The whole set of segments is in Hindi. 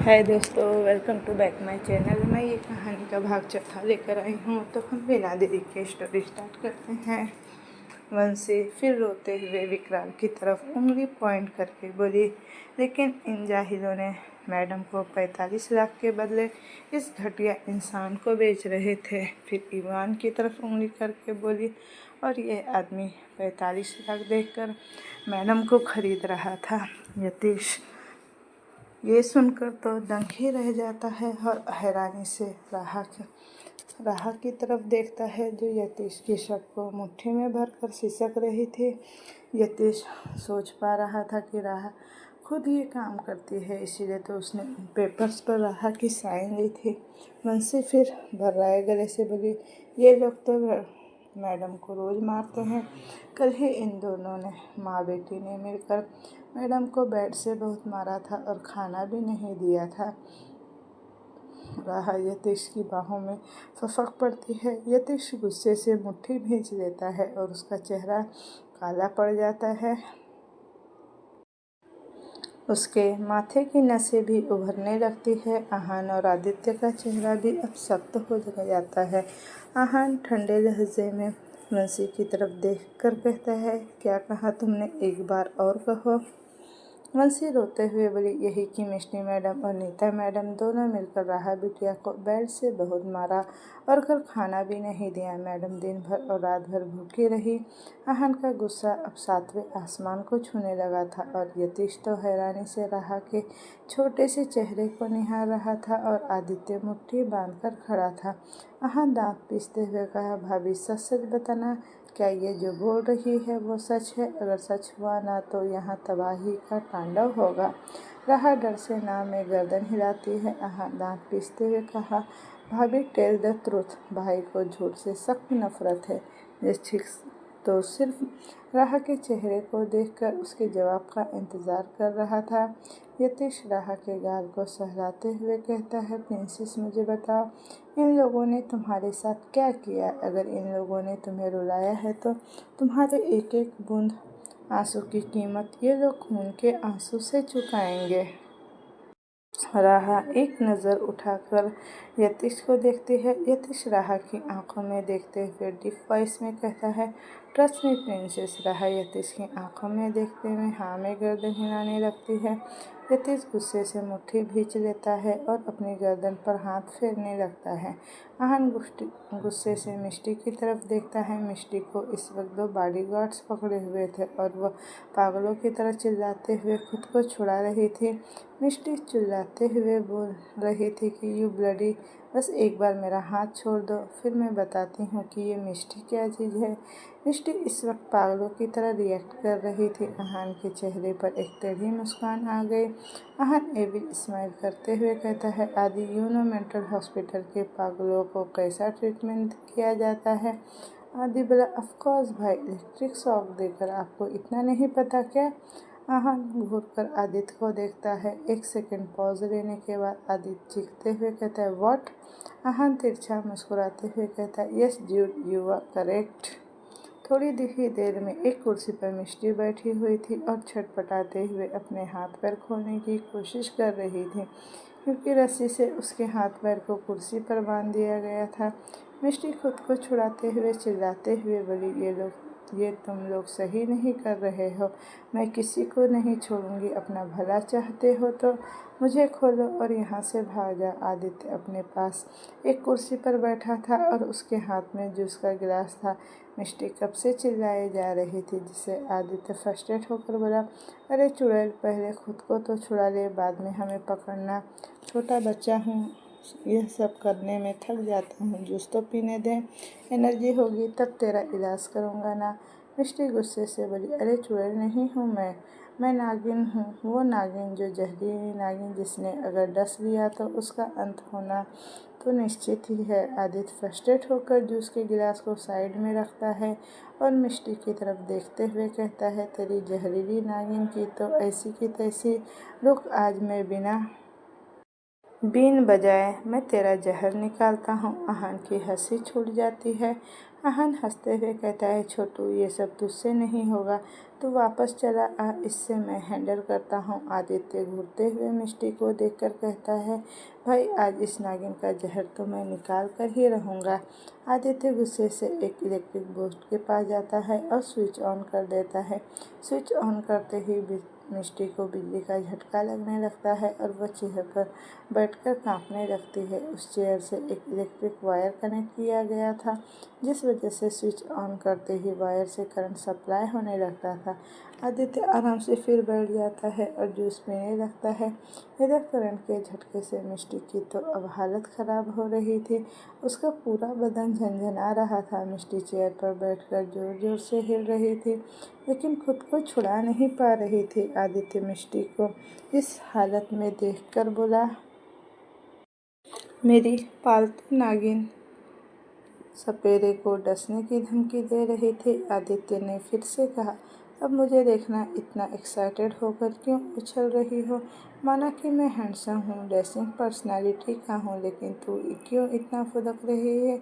हाय दोस्तों, welcome to back my channel. मैं ये कहानी का भाग चौथा लेकर आई हूँ। तो हम बिना देरी के स्टोरी स्टार्ट करते हैं। वंशी फिर रोते हुए विकराल की तरफ उंगली पॉइंट करके बोली, लेकिन इन जाहिलों ने मैडम को 45 लाख के बदले इस घटिया इंसान को बेच रहे थे। फिर ईवान की तरफ उंगली करके बोली, और ये आदमी 45 लाख देकर मैडम को खरीद रहा था। यतीश ये सुनकर तो दंग ही रह जाता है और हैरानी से राह की तरफ देखता है, जो यतीश की शर्ट को मुट्ठी में भरकर सिसक रही थी। यतीश सोच पा रहा था कि राह खुद ये काम करती है, इसीलिए तो उसने पेपर्स पर राह की साइन ली थी। वंशी फिर भर्राए गले से बोली, ये लोग तो मैडम को रोज़ मारते हैं। कल ही इन दोनों ने माँ बेटी ने मिलकर मैडम को बेड से बहुत मारा था और खाना भी नहीं दिया था। राह यतीश की बाहों में फपक पड़ती है। यतीश गुस्से से मुट्ठी भींच लेता है और उसका चेहरा काला पड़ जाता है। उसके माथे की नसें भी उभरने लगती है। आहान और आदित्य का चेहरा भी अब सख्त हो जाता है। आहान ठंडे लहजे में वंशी की तरफ देखकर कहता है, क्या कहा तुमने, एक बार और कहो। वंशी रोते हुए बोली, यही कि मिष्टी मैडम और नीता मैडम दोनों मिलकर राहा बिटिया को बेड से बहुत मारा और कल खाना भी नहीं दिया। मैडम दिन भर और रात भर भूखी रही। आहन का गुस्सा अब 7वें आसमान को छूने लगा था और यतीश तो हैरानी से राहा के छोटे से चेहरे को निहार रहा था और आदित्य मुट्ठी बांधकर खड़ा था। आहन दांत पीसते हुए कहा, भाभी सच सच बताना, क्या ये जो बोल रही है वो सच है? अगर सच हुआ ना तो यहाँ तबाही का तांडव होगा। राह डर से नाव में गर्दन हिलाती है। दांत पीसते हुए कहा, भाभी टेल द ट्रूथ। भाई को झूठ से सख्त नफरत है। यतीश तो सिर्फ राह के चेहरे को देखकर उसके जवाब का इंतज़ार कर रहा था। यतीश राह के गाल को सहलाते हुए कहता है, प्रिंसेस मुझे बताओ, इन लोगों ने तुम्हारे साथ क्या किया? अगर इन लोगों ने तुम्हें रुलाया है तो तुम्हारे एक एक बूंद आंसू की कीमत ये लोग खून के आंसू से चुकाएंगे। राह एक नज़र उठाकर यतीश को देखती है। यतीश राह की आंखों में देखते हुए डीप वॉइस में कहता है, ट्रस्ट मी प्रिंसेस। राह यतीश की आंखों में देखते हुए हाँ में गर्दन हिलाने लगती है। यतीश गुस्से से मुट्ठी भींच लेता है और अपनी गर्दन पर हाथ फेरने लगता है। आहन गुस्से से मिष्टी की तरफ देखता है। मिष्टी को इस वक्त 2 बॉडीगार्ड्स पकड़े हुए थे और वह पागलों की तरह चिल्लाते हुए खुद को छुड़ा रही थी। मिष्टी चिल्लाते हुए बोल रही थी कि यू ब्लडी, बस एक बार मेरा हाथ छोड़ दो, फिर मैं बताती हूँ कि ये मिष्टी क्या चीज़ है। मिष्टी इस वक्त पागलों की तरह रिएक्ट कर रही थी। आहान के चेहरे पर एक टेढ़ी मुस्कान आ गई। आहान एविल स्माइल करते हुए कहता है, आदि यू नो मेंटल हॉस्पिटल के पागलों को कैसा ट्रीटमेंट किया जाता है? आदि बोला, ऑफकोर्स भाई, इलेक्ट्रिक शॉक देकर। आपको इतना नहीं पता क्या? आहन घूरकर आदित्य को देखता है। 1 सेकंड पॉज लेने के बाद आदित्य चीखते हुए कहता है, व्हाट? आहन तिरछा मुस्कुराते हुए कहता है, yes dude, you are correct. थोड़ी ही देर में एक कुर्सी पर मिष्टी बैठी हुई थी और छटपटाते हुए अपने हाथ पैर खोलने की कोशिश कर रही थी, क्योंकि रस्सी से उसके हाथ पैर को कुर्सी पर बांध दिया गया था। मिष्टी खुद को छुड़ाते हुए चिल्लाते हुए बोली, ये तुम लोग सही नहीं कर रहे हो। मैं किसी को नहीं छोड़ूंगी। अपना भला चाहते हो तो मुझे खोलो और यहाँ से भाग जाओ। आदित्य अपने पास एक कुर्सी पर बैठा था और उसके हाथ में जूस का गिलास था। मिष्टी कब से चिल्लाए जा रही थी, जिसे आदित्य फ्रस्ट्रेट होकर बोला, अरे चुड़ैल, पहले खुद को तो छुड़ा ले, बाद में हमें पकड़ना। छोटा बच्चा हूँ, यह सब करने में थक जाता हूँ। जूस तो पीने दें, एनर्जी होगी तब तेरा इलाज करूँगा ना। मिष्टी गुस्से से बोली, अरे चुड़ैल नहीं हूँ मैं नागिन हूँ। वो नागिन जो जहरीली नागिन, जिसने अगर डस लिया तो उसका अंत होना तो निश्चित ही है। आदित्य फ्रस्ट्रेट होकर जूस के गिलास को साइड में रखता है और मिष्टी की तरफ देखते हुए कहता है, तेरी जहरीली नागिन की तो ऐसी की तैसी। रुक, आज मैं बिना बीन बजाए मैं तेरा जहर निकालता हूँ। आहान की हंसी छूट जाती है। आहान हंसते हुए कहता है, छोटू ये सब तुझसे नहीं होगा, तू वापस चला आ, इससे मैं हैंडल करता हूँ। आदित्य घूरते हुए मिष्टी को देखकर कहता है, भाई आज इस नागिन का जहर तो मैं निकाल कर ही रहूँगा। आदित्य गुस्से से एक इलेक्ट्रिक बोर्ड के पास जाता है और स्विच ऑन कर देता है। स्विच ऑन करते ही मिष्टी को बिजली का झटका लगने लगता है और वह चेयर पर बैठकर कांपने लगती है। उस चेयर से एक इलेक्ट्रिक वायर कनेक्ट किया गया था, जिस वजह से स्विच ऑन करते ही वायर से करंट सप्लाई होने लगता था। आदित्य आराम से फिर बैठ जाता है और जूस पीने लगता है। इधर करंट के झटके से मिष्टी की तो अब हालत खराब हो रही थी। उसका पूरा बदन झंझना रहा था। मिष्टी चेयर पर बैठकर जोर जोर से हिल रही थी, लेकिन खुद को छुड़ा नहीं पा रही थी। आदित्य मिष्टी को इस हालत में देखकर बोला, मेरी पालतू नागिन सपेरे को डसने की धमकी दे रही थी। आदित्य ने फिर से कहा, अब मुझे देखना, इतना एक्साइटेड होकर क्यों उछल रही हो? माना कि मैं हैंडसम हूँ, डैशिंग पर्सनालिटी का हूँ, लेकिन तू क्यों इतना फुदक रही है?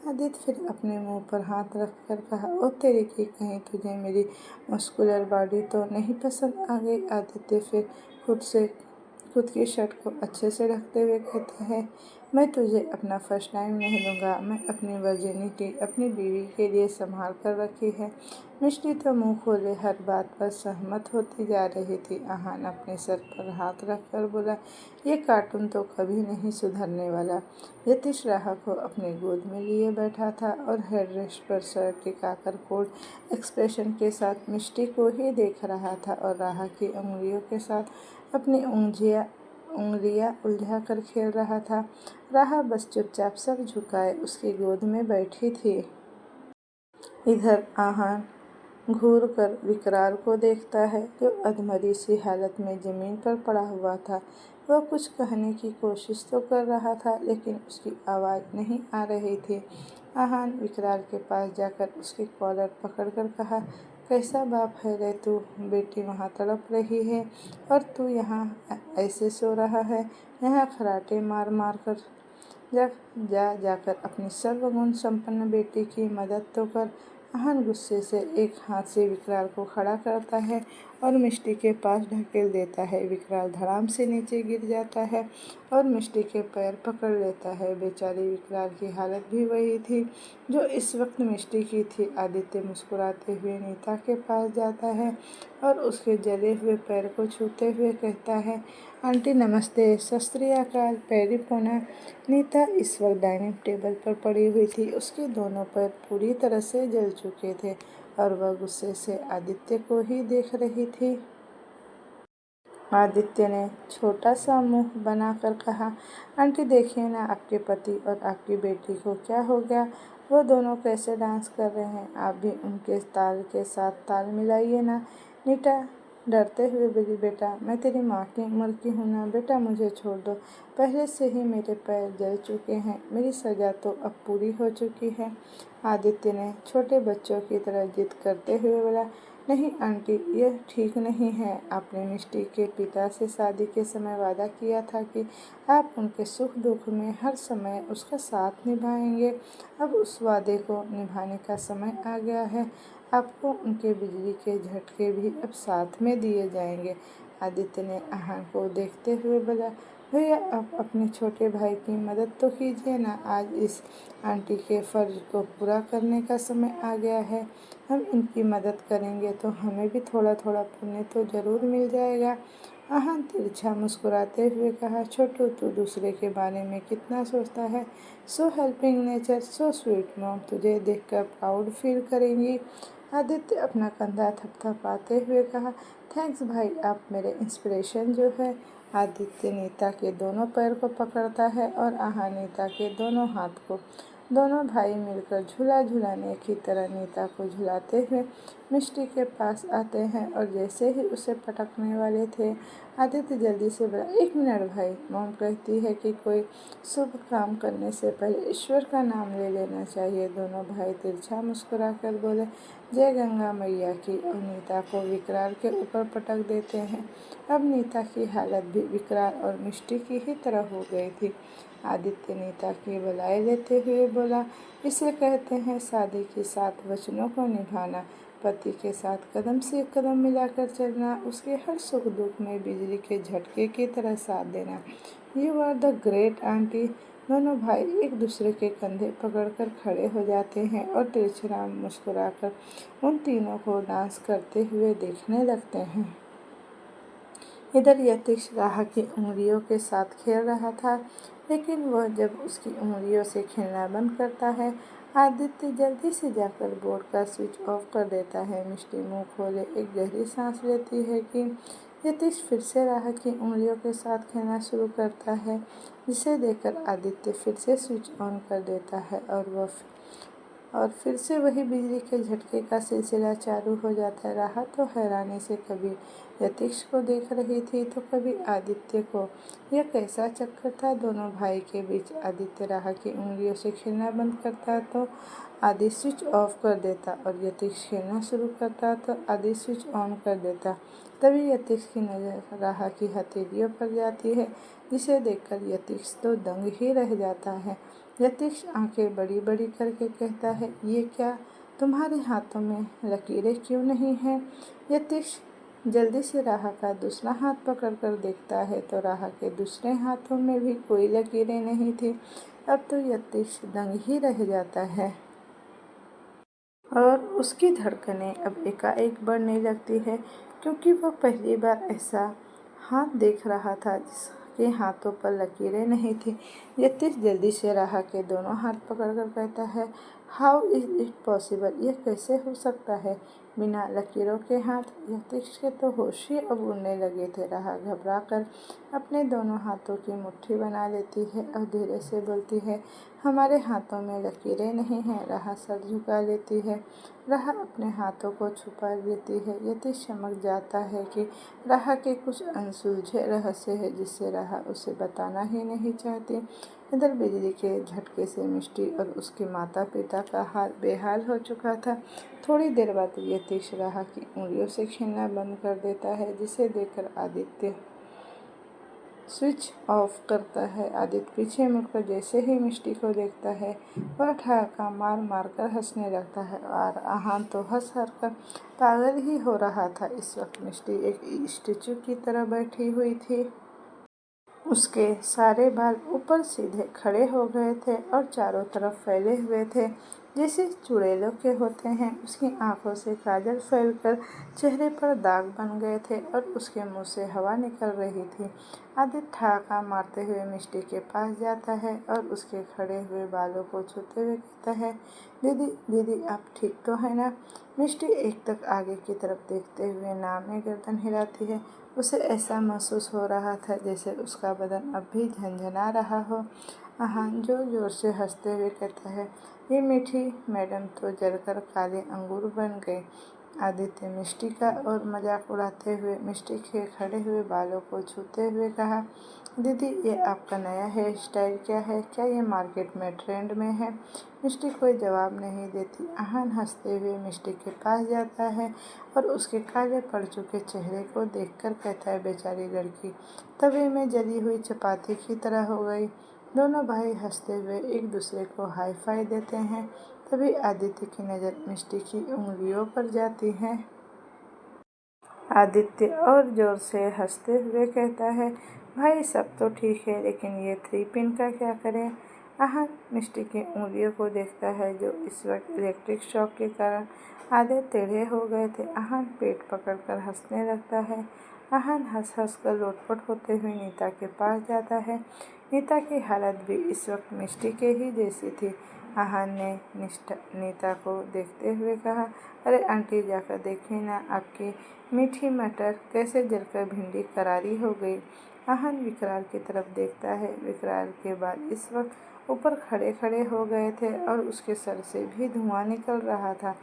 आदित्य फिर अपने मुंह पर हाथ रख कर कहा, ओ तेरी की कहीं, तुझे मेरी मस्कुलर बॉडी तो नहीं पसंद आ गई? आदित्य फिर खुद की शर्ट को अच्छे से ढकते हुए कहता है, मैं तुझे अपना फर्स्ट टाइम नहीं दूंगा। मैं अपनी वर्जिनिटी अपनी बीवी के लिए संभाल कर रखी है। मिष्टी तो मुंह खोले हर बात पर सहमत होती जा रही थी। आहान अपने सर पर हाथ रखकर बोला, ये कार्टून तो कभी नहीं सुधरने वाला। यतीश राहा को अपनी गोद में लिए बैठा था और हेडरेस्ट पर सर टिकाकर कोल्ड एक्सप्रेशन के साथ मिष्टी को ही देख रहा था और राहा की उंगलियों के साथ अपनी उंगलियां उलझा कर खेल रहा था। राहा बस चुपचाप सर झुकाए उसकी गोद में बैठी थी। इधर आहान घूर कर विकराल को देखता है, जो अधमरी सी हालत में जमीन पर पड़ा हुआ था। वह कुछ कहने की कोशिश तो कर रहा था, लेकिन उसकी आवाज़ नहीं आ रही थी। आहान विकराल के पास जाकर उसकी कॉलर पकड़कर कहा, कैसा बाप है रे तू? बेटी वहाँ तड़प रही है और तू यहाँ ऐसे सो रहा है। यहाँ खराटे मार मार कर जाकर अपनी सर्वगुण संपन्न बेटी की मदद तो कर। आहान गुस्से से एक हाथ से विकराल को खड़ा करता है और मिष्टी के पास ढकेल देता है। विकराल धड़ाम से नीचे गिर जाता है और मिष्टी के पैर पकड़ लेता है। बेचारी विकराल की हालत भी वही थी जो इस वक्त मिष्टी की थी। आदित्य मुस्कुराते हुए नीता के पास जाता है और उसके जले हुए पैर को छूते हुए कहता है, आंटी नमस्ते, सत श्री अकाल, पैरी पोना। नीता इस वक्त डाइनिंग टेबल पर पड़ी हुई थी। उसके दोनों पैर पूरी तरह से जल चुके थे और वह गुस्से से आदित्य को ही देख रही थी। आदित्य ने छोटा सा मुंह बनाकर कहा, आंटी देखिए ना, आपके पति और आपकी बेटी को क्या हो गया? वो दोनों कैसे डांस कर रहे हैं? आप भी उनके ताल के साथ ताल मिलाइए ना। नीता डरते हुए बोली, बेटा मैं तेरी माँ की उम्र की हूँ ना, बेटा मुझे छोड़ दो। पहले से ही मेरे पैर जल चुके हैं, मेरी सजा तो अब पूरी हो चुकी है। आदित्य ने छोटे बच्चों की तरह जिद करते हुए बोला, नहीं आंटी, यह ठीक नहीं है। आपने मिष्टी के पिता से शादी के समय वादा किया था कि आप उनके सुख दुख में हर समय उसका साथ निभाएंगे। अब उस वादे को निभाने का समय आ गया है। आपको उनके बिजली के झटके भी अब साथ में दिए जाएंगे। आदित्य ने आहान को देखते हुए बोला, भैया आप अपने छोटे भाई की मदद तो कीजिए ना। आज इस आंटी के फर्ज को पूरा करने का समय आ गया है। हम इनकी मदद करेंगे तो हमें भी थोड़ा थोड़ा पुण्य तो ज़रूर मिल जाएगा। आहान तिरछा मुस्कुराते हुए कहा, छोटू तू दूसरे के बारे में कितना सोचता है? So helping nature, so sweet mom, तुझे देखकर प्राउड फील करेंगी। आदित्य अपना कंधा थपथपाते हुए कहा, थैंक्स भाई, आप मेरे इंस्पिरेशन जो है। आदित्य नीता के दोनों पैर को पकड़ता है और आहान नीता के दोनों हाथ को। दोनों भाई मिलकर झूला झूलाने की तरह नीता को झुलाते हुए मिष्टी के पास आते हैं और जैसे ही उसे पटकने वाले थे, आदित्य जल्दी से बोला, 1 मिनट भाई। मॉम कहती है कि कोई शुभ काम करने से पहले ईश्वर का नाम ले लेना चाहिए। दोनों भाई तिरछा मुस्कुराकर बोले, जय गंगा मैया की, और नीता को विकराल के ऊपर पटक देते हैं। अब नीता की हालत भी विकराल और मिष्टी की ही तरह हो गई थी। आदित्य नीता की बधाई लेते हुए बोला, इसे कहते हैं शादी के 7 वचनों को निभाना, पति के साथ कदम से कदम मिलाकर चलना, उसके हर सुख दुख में बिजली के झटके की तरह साथ देना। You are the great aunty. दोनों भाई एक दूसरे के कंधे पकड़कर खड़े हो जाते हैं और तिरछा मुस्कुराकर उन तीनों को डांस करते हुए देखने लगते हैं। इधर यतीश राह की उंगलियों के साथ खेल रहा था, लेकिन वह जब उसकी उंगलियों से खेलना बंद करता है, आदित्य जल्दी से जाकर बोर्ड का स्विच ऑफ कर देता है। मिष्टी मुंह खोले एक गहरी सांस लेती है कि यतीश फिर से राह की उंगलियों के साथ खेलना शुरू करता है, जिसे देखकर आदित्य फिर से स्विच ऑन कर देता है और फिर से वही बिजली के झटके का सिलसिला चालू हो जाता है। राह तो हैरानी से कभी यतीश को देख रही थी तो कभी आदित्य को। यह कैसा चक्कर था दोनों भाई के बीच। आदित्य राह की उंगलियों से खेलना बंद करता तो आदि स्विच ऑफ कर देता, और यतीश खेलना शुरू करता तो आदि स्विच ऑन कर देता। तभी यतीश की नज़र राह की हथेलियों पर जाती है, जिसे देखकर यतीश तो दंग ही रह जाता है। यतीश आंखें बड़ी बड़ी करके कहता है, ये क्या, तुम्हारे हाथों में लकीरें क्यों नहीं हैं? यतीश जल्दी से राह का दूसरा हाथ पकड़कर देखता है तो राह के दूसरे हाथों में भी कोई लकीरें नहीं थी। अब तो यतीश दंग ही रह जाता है और उसकी धड़कनें अब एकाएक बढ़ने लगती है, क्योंकि वह पहली बार ऐसा हाथ देख रहा था जिसके हाथों पर लकीरें नहीं थी। यतीश जल्दी से राह के दोनों हाथ पकड़कर कहता है, हाउ इज इट पॉसिबल, यह कैसे हो सकता है, बिना लकीरों के हाथ? यतीश के तो होश ही अब उड़ने लगे थे। राह घबरा कर अपने दोनों हाथों की मुट्ठी बना लेती है और धीरे से बोलती है, हमारे हाथों में लकीरें नहीं हैं। राह सर झुका लेती है। राह अपने हाथों को छुपा लेती है। यतीश समझ जाता है कि राह के कुछ अनसुलझे रहस्य है, जिससे राह उसे बताना ही नहीं चाहती। इधर बिजली के झटके से मिष्टी और उसके माता पिता का हाल बेहाल हो चुका था। थोड़ी देर बाद यतीश राह की उंगलियों से खेलना बंद कर देता है, जिसे देखकर आदित्य स्विच ऑफ करता है। आदित्य पीछे मुड़कर जैसे ही मिष्टी को देखता है, वह ठहाका मार मार कर हंसने लगता है, और आहान तो हंस हंस कर पागल ही हो रहा था। इस वक्त मिष्टी एक स्टेचू की तरह बैठी हुई थी। उसके सारे बाल ऊपर सीधे खड़े हो गए थे और चारों तरफ फैले हुए थे, जैसे चुड़ैलों के होते हैं। उसकी आंखों से काजल फैलकर चेहरे पर दाग बन गए थे और उसके मुंह से हवा निकल रही थी। आदित्य ठहाका मारते हुए मिष्टी के पास जाता है और उसके खड़े हुए बालों को छूते हुए कहता है, दीदी दीदी, आप ठीक तो है ना? मिष्टी एक तक आगे की तरफ देखते हुए नाम में गर्दन हिलाती है। उसे ऐसा महसूस हो रहा था जैसे उसका बदन अब भी झंझना रहा हो। आहान जोर जोर से हंसते हुए कहता है, ये मीठी मैडम तो जलकर काले अंगूर बन गई। आदित्य मिष्टी का और मजाक उड़ाते हुए मिष्टी के खड़े हुए बालों को छूते हुए कहा, दीदी ये आपका नया हेयर स्टाइल क्या है? क्या ये मार्केट में ट्रेंड में है? मिष्टी कोई जवाब नहीं देती। आहान हंसते हुए मिष्टी के पास जाता है और उसके काले पड़ चुके चेहरे को देखकर कहता है, बेचारी लड़की तवे में जली हुई चपाती की तरह हो गई। दोनों भाई हंसते हुए एक दूसरे को हाई फाई देते हैं। तभी आदित्य की नज़र मिष्टी की उंगलियों पर जाती है। आदित्य और जोर से हंसते हुए कहता है, भाई सब तो ठीक है, लेकिन ये 3 पिन का क्या करें? आहान मिष्टी की उंगलियों को देखता है, जो इस वक्त इलेक्ट्रिक शॉक के कारण आधे टेढ़े हो गए थे। आहान पेट पकड़कर हंसने लगता है। आहान हंस हंस कर लोटपोट होते हुए नीता के पास जाता है। नीता की हालत भी इस वक्त मिष्टी के ही जैसी थी। आहान ने नीता को देखते हुए कहा, अरे आंटी, जाकर देखिए ना, आपकी मीठी मटर कैसे जलकर भिंडी करारी हो गई। आहान विकराल की तरफ देखता है। विकराल के बाल इस वक्त ऊपर खड़े खड़े हो गए थे और उसके सर से भी धुआं निकल रहा था।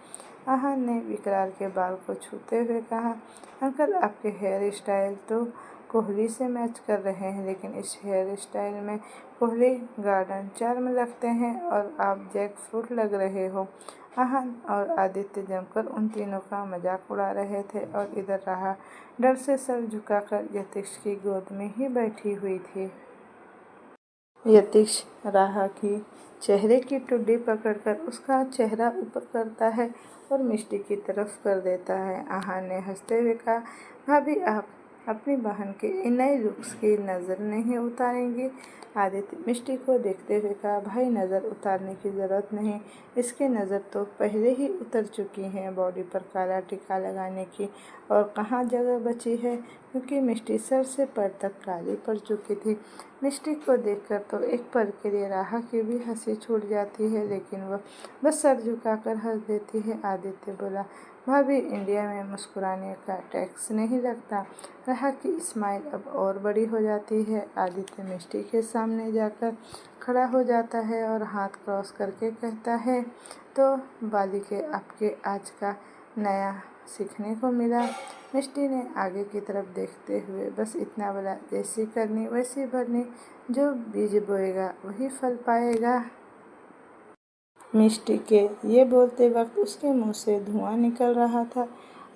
आहान ने विकराल के बाल को छूते हुए कहा, अंकल, आपके हेयर स्टाइल तो कोहली से मैच कर रहे हैं, लेकिन इस हेयर स्टाइल में कोहली गार्डन चार्म लगते हैं और आप जैक फ्रूट लग रहे हो। आहान और आदित्य जमकर उन तीनों का मजाक उड़ा रहे थे और इधर राहा डर से सर झुकाकर यतीश की गोद में ही बैठी हुई थी। यतीश राहा की चेहरे की टुड्डी पकड़कर उसका चेहरा ऊपर करता है और मिष्टी की तरफ कर देता है। आहान ने हंसते हुए कहा, भाभी, आप अपनी बहन के इन नए लुक्स की नज़र नहीं उतारेंगी? आदित्य मिष्टी को देखते हुए कहा, भाई, नज़र उतारने की ज़रूरत नहीं, इसकी नज़र तो पहले ही उतर चुकी है। बॉडी पर काला टीका लगाने की और कहाँ जगह बची है, क्योंकि मिष्टी सर से पैर तक काली पड़ चुकी थी। मिष्टी को देखकर तो एक पल के लिए राहा की भी हंसी छूट जाती है, लेकिन वह बस सर झुकाकर हंस देती है। आदित्य बोला, भाभी, इंडिया में मुस्कुराने का टैक्स नहीं लगता। राहा की स्माइल अब और बड़ी हो जाती है। आदित्य मिष्टी के सामने जाकर खड़ा हो जाता है और हाथ क्रॉस करके कहता है, तो बालिके, आपके आज का नया सीखने को मिला। मिष्टी ने आगे की तरफ देखते हुए बस इतना बोला, जैसी करनी वैसी भरनी, जो बीज बोएगा वही फल पाएगा। मिष्टी के ये बोलते वक्त उसके मुंह से धुआं निकल रहा था।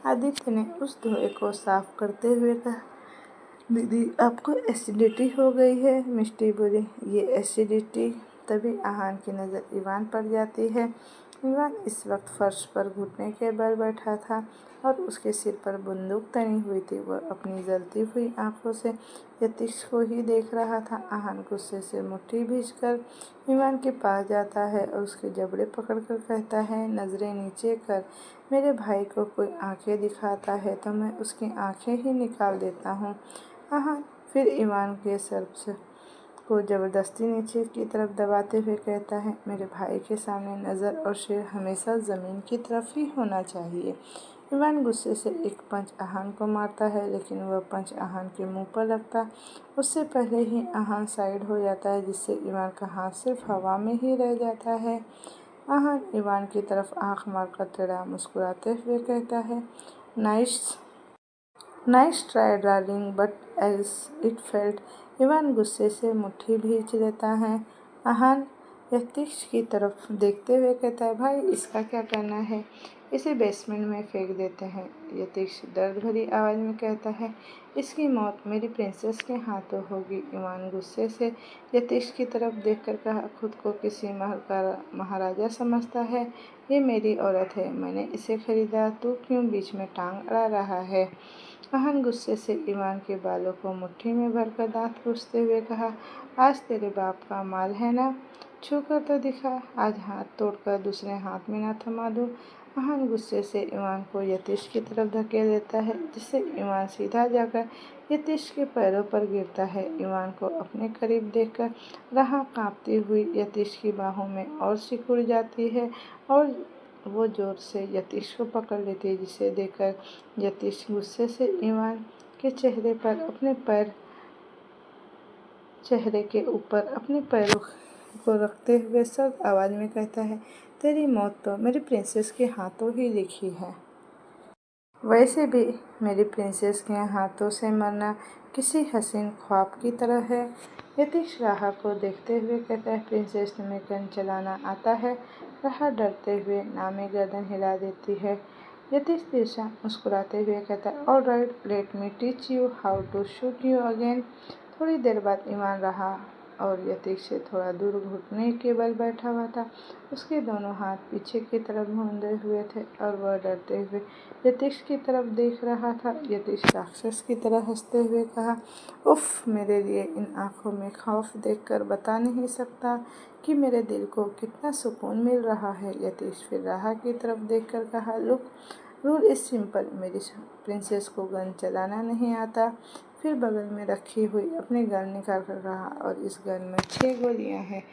आदित्य ने उस धुएं को साफ करते हुए कहा, दीदी, आपको एसिडिटी हो गई है। मिष्टी बोली, ये एसिडिटी? तभी आहान की नज़र ईवान पड़ जाती है। ईवान इस वक्त फर्श पर घुटने के बल बैठा था और उसके सिर पर बंदूक तनी हुई थी। वह अपनी जलती हुई आंखों से यतीश को ही देख रहा था। आहान गुस्से से मुट्ठी भींचकर ईवान के पास जाता है और उसके जबड़े पकड़कर कहता है, नज़रें नीचे कर। मेरे भाई को कोई आंखें दिखाता है तो मैं उसकी आंखें ही निकाल देता हूँ। आहान फिर ईवान के सर को जबरदस्ती नीचे की तरफ दबाते हुए कहता है, मेरे भाई के सामने नज़र और शेर हमेशा ज़मीन की तरफ ही होना चाहिए। ईवान गुस्से से एक पंच आहान को मारता है, लेकिन वह पंच आहान के मुंह पर लगता उससे पहले ही आहान साइड हो जाता है, जिससे ईवान का हाथ सिर्फ हवा में ही रह जाता है। आहान ईवान की तरफ आंख मारकर टेढ़ा मुस्कुराते हुए कहता है, nice nice try darling, but as it felt. Ivan गुस्से से मुट्ठी भींच लेता है। आहान यतीश की तरफ देखते हुए कहता है, भाई, इसका क्या करना है? इसे बेसमेंट में फेंक देते हैं। यतीश दर्द भरी आवाज़ में कहता है, इसकी मौत मेरी प्रिंसेस के हाथों होगी। ईवान गुस्से से यतीश की तरफ देखकर कहा, खुद को किसी महल का महाराजा समझता है? ये मेरी औरत है, मैंने इसे खरीदा, तू क्यों बीच में टांग अड़ा रहा है? आहान गुस्से से ईवान के बालों को मुट्ठी में भरकर दांत पूछते हुए कहा, आज तेरे बाप का माल है ना? छू कर तो दिखा, आज हाथ तोड़कर दूसरे हाथ में ना थमा दूँ। आहान गुस्से से ईवान को यतीश की तरफ धकेल देता है, जिससे ईवान सीधा जाकर यतीश के पैरों पर गिरता है। ईवान को अपने करीब देखकर राहा कांपती हुई यतीश की बाहों में और सिकुड़ जाती है और वो जोर से यतीश को पकड़ लेती है, जिसे देखकर यतीश गुस्से से ईवान के चेहरे के ऊपर अपने पैरों को रखते हुए सख्त आवाज़ में कहता है, तेरी मौत तो मेरी प्रिंसेस के हाथों ही लिखी है। वैसे भी मेरी प्रिंसेस के हाथों से मरना किसी हसीन ख्वाब की तरह है। यतीश राहा को देखते हुए कहता है, प्रिंसेस, तुम्हें गन चलाना आता है? राहा डरते हुए नामी गर्दन हिला देती है। यतीश तिरछा मुस्कुराते हुए कहता है, all right, let me teach you how to shoot you again. थोड़ी देर बाद ईवान राहा और यतीश से थोड़ा दूर घुटने के बल बैठा हुआ था। उसके दोनों हाथ पीछे की तरफ मूंदे हुए थे और वह डरते हुए यतीश की तरफ देख रहा था। यतीश राक्षस की तरह हंसते हुए कहा, उफ, मेरे लिए इन आंखों में खौफ देखकर बता नहीं सकता कि मेरे दिल को कितना सुकून मिल रहा है। यतीश फिर राहा की तरफ देखकर कहा, लुक, रूल इज सिंपल, मेरी प्रिंसेस को गन चलाना नहीं आता। फिर बगल में रखी हुई अपनी गन निकाल कर कहा, और इस गन में 6 गोलियां हैं।